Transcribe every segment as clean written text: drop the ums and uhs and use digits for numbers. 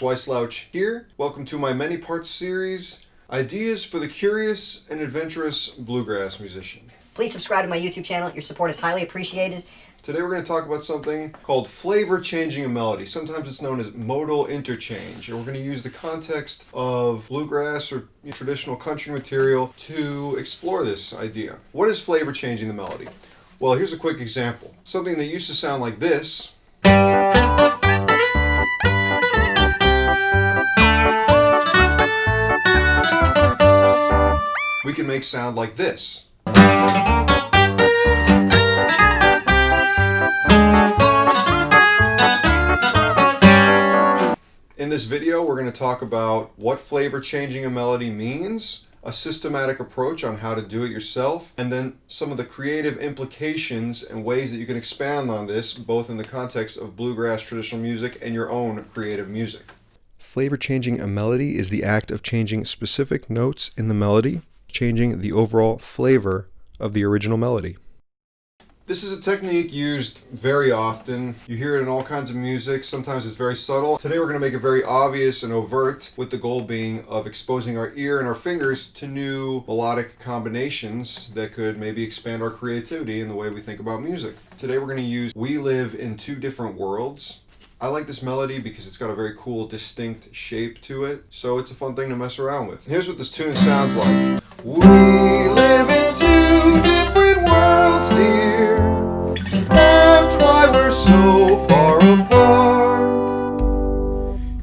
Wyslouch here. Welcome to my many-part series, Ideas for the Curious and Adventurous Bluegrass Musician. Please subscribe to my YouTube channel. Your support is highly appreciated. Today we're going to talk about something called flavor changing a melody. Sometimes it's known as modal interchange. And we're going to use the context of bluegrass or traditional country material to explore this idea. What is flavor changing the melody? Well, here's a quick example. Something that used to sound like this we can make sound like this. In this video, we're going to talk about what flavor changing a melody means, a systematic approach on how to do it yourself, and then some of the creative implications and ways that you can expand on this, both in the context of bluegrass traditional music and your own creative music. Flavor changing a melody is the act of changing specific notes in the melody, changing the overall flavor of the original melody. This is a technique used very often. You hear it in all kinds of music. Sometimes it's very subtle. Today we're going to make it very obvious and overt, with the goal being of exposing our ear and our fingers to new melodic combinations that could maybe expand our creativity in the way we think about music. Today we're going to use We Live in Two Different Worlds. I like this melody because it's got a very cool, distinct shape to it, so it's a fun thing to mess around with. Here's what this tune sounds like. We live in two different worlds, dear. That's why we're so far apart.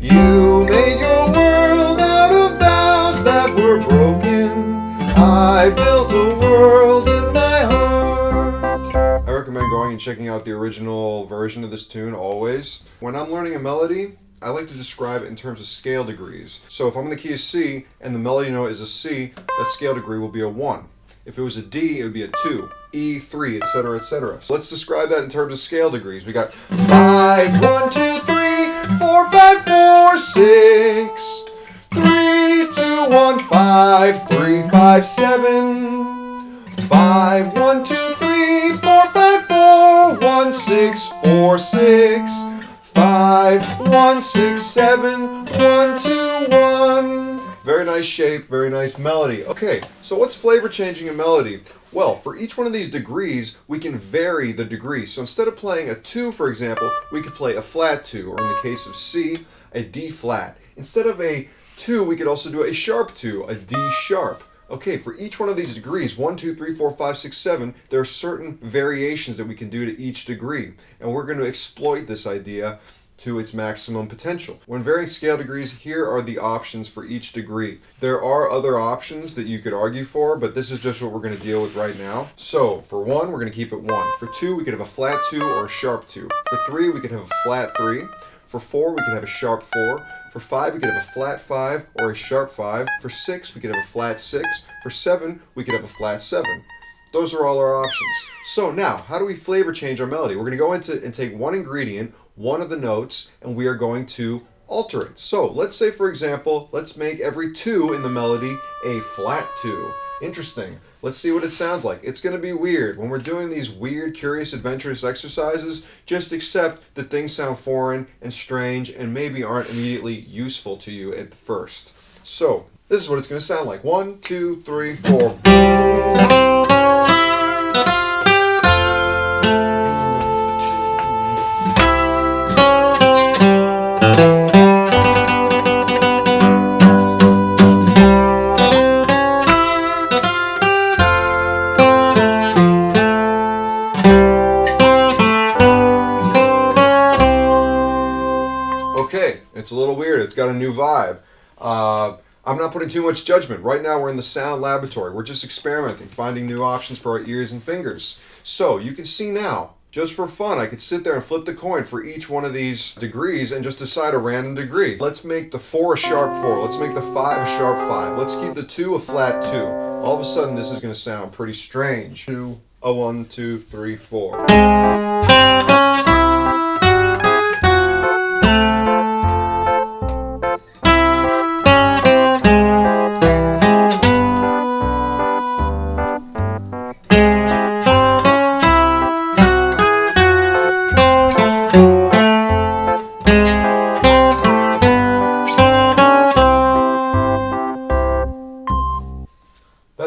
You made your world out of vows that were broken. I built a world in my heart. I recommend going and checking out the original version of this tune always. When I'm learning a melody, I like to describe it in terms of scale degrees. So if I'm in the key of C and the melody note is a C, that scale degree will be a 1. If it was a D, it would be a 2, E, 3, etc., etc. So let's describe that in terms of scale degrees. We got 5, 1, 2, 3, 4, 5, 4, 6, 3, 2, 1, 5, 3, 5, 7, 5, 1, 2, 3, 4, 5, 4, 1, 6, 4, 6, 5, 1, 6, 7, 1, 2, 1. Very nice shape, very nice melody. Okay, so what's flavor changing a melody? Well, for each one of these degrees, we can vary the degree. So instead of playing a 2, for example, we could play a flat 2, or in the case of C, a D flat. Instead of a 2, we could also do a sharp 2, a D sharp. Okay, for each one of these degrees, 1, 2, 3, 4, 5, 6, 7, there are certain variations that we can do to each degree. And we're going to exploit this idea to its maximum potential. When varying scale degrees, here are the options for each degree. There are other options that you could argue for, but this is just what we're going to deal with right now. So, for 1, we're going to keep it 1. For 2, we could have a flat 2 or a sharp 2. For 3, we could have a flat 3. For 4, we could have a sharp 4. For 5, we could have a flat 5 or a sharp 5. For 6, we could have a flat 6. For 7, we could have a flat 7. Those are all our options. So now, how do we flavor change our melody? We're going to go into and take one ingredient, one of the notes, and we are going to alter it. So let's say, for example, let's make every 2 in the melody a flat 2. Interesting. Let's see what it sounds like. It's going to be weird. When we're doing these weird, curious, adventurous exercises, just accept that things sound foreign and strange and maybe aren't immediately useful to you at first. So this is what it's going to sound like. 1, 2, 3, 4. Okay, it's a little weird. It's got a new vibe. I'm not putting too much judgment. Right now we're in the sound laboratory. We're just experimenting, finding new options for our ears and fingers. So you can see now, just for fun, I could sit there and flip the coin for each one of these degrees and just decide a random degree. Let's make the 4 a sharp 4. Let's make the 5 a sharp 5. Let's keep the 2 a flat 2. All of a sudden this is going to sound pretty strange. 2, a 1, 2, 3, 4.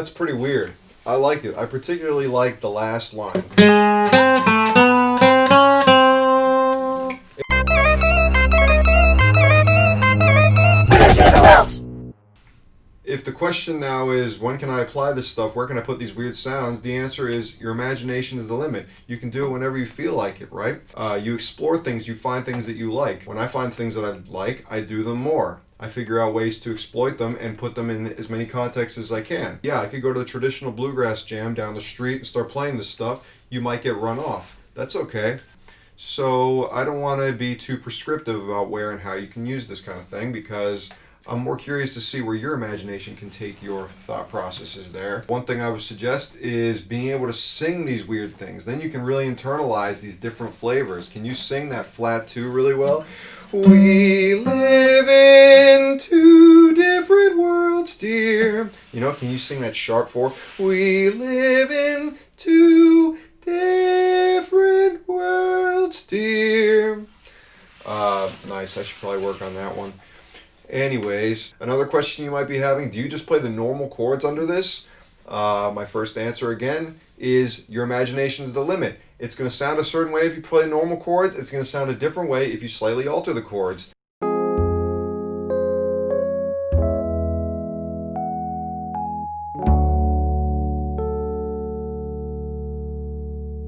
That's pretty weird. I like it. I particularly like the last line. If the question now is, when can I apply this stuff? Where can I put these weird sounds? The answer is, your imagination is the limit. You can do it whenever you feel like it, right? You explore things, you find things that you like. When I find things that I like, I do them more. I figure out ways to exploit them and put them in as many contexts as I can. Yeah, I could go to the traditional bluegrass jam down the street and start playing this stuff. You might get run off. That's okay. So I don't want to be too prescriptive about where and how you can use this kind of thing, because I'm more curious to see where your imagination can take your thought processes there. One thing I would suggest is being able to sing these weird things. Then you can really internalize these different flavors. Can you sing that flat 2 really well? We live in 2 different worlds, dear. You know, can you sing that sharp 4? We live in 2 different worlds, dear. Nice. I should probably work on that one. Anyways, another question you might be having, do you just play the normal chords under this? My first answer again is, your imagination is the limit. It's going to sound a certain way if you play normal chords. It's going to sound a different way if you slightly alter the chords.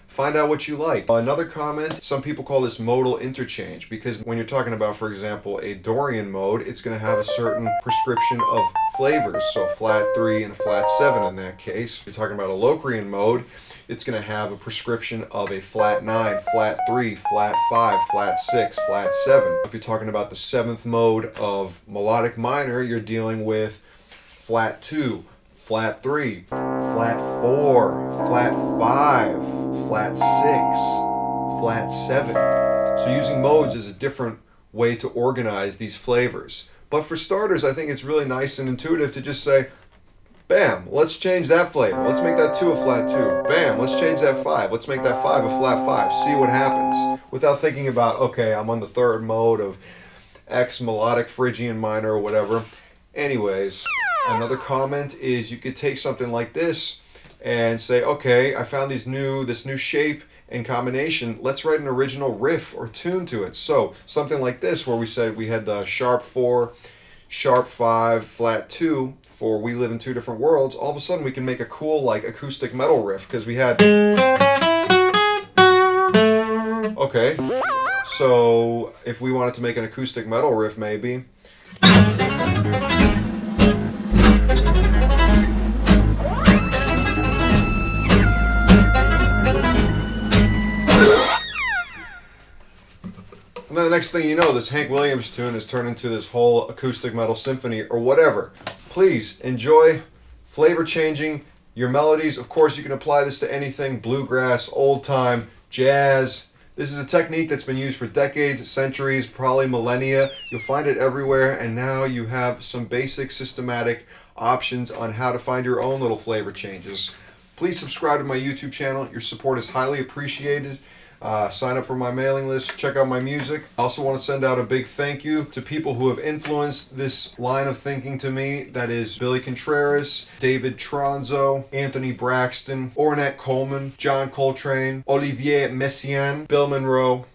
Find out what you like. Another comment, some people call this modal interchange, because when you're talking about, for example, a Dorian mode, it's going to have a certain prescription of flavors. So a flat 3 and a flat 7 in that case. If you're talking about a Locrian mode, it's going to have a prescription of a flat 9, flat 3, flat 5, flat 6, flat 7. If you're talking about the 7th mode of melodic minor, you're dealing with flat 2, flat 3, flat 4, flat 5, flat 6, flat 7. So using modes is a different way to organize these flavors. But for starters, I think it's really nice and intuitive to just say, bam, let's change that flavor. Let's make that 2 a flat 2. Bam, let's change that 5. Let's make that 5 a flat 5. See what happens. Without thinking about, okay, I'm on the 3rd mode of X melodic Phrygian minor or whatever. Anyways, another comment is you could take something like this and say, okay, I found this new shape and combination. Let's write an original riff or tune to it. So something like this, where we said we had the sharp 4, sharp 5, flat 2 for We Live in 2 Different Worlds. All of a sudden we can make a cool like acoustic metal riff, because we had... Okay, so if we wanted to make an acoustic metal riff, maybe... And then the next thing you know, this Hank Williams tune has turned into this whole acoustic metal symphony or whatever. Please enjoy flavor changing your melodies. Of course, you can apply this to anything: bluegrass, old time, jazz. This is a technique that's been used for decades, centuries, probably millennia. You'll find it everywhere, and now you have some basic systematic options on how to find your own little flavor changes. Please subscribe to my YouTube channel. Your support is highly appreciated. Sign up for my mailing list, check out my music. I also want to send out a big thank you to people who have influenced this line of thinking to me. That is Billy Contreras, David Tronzo, Anthony Braxton, Ornette Coleman, John Coltrane, Olivier Messiaen, Bill Monroe,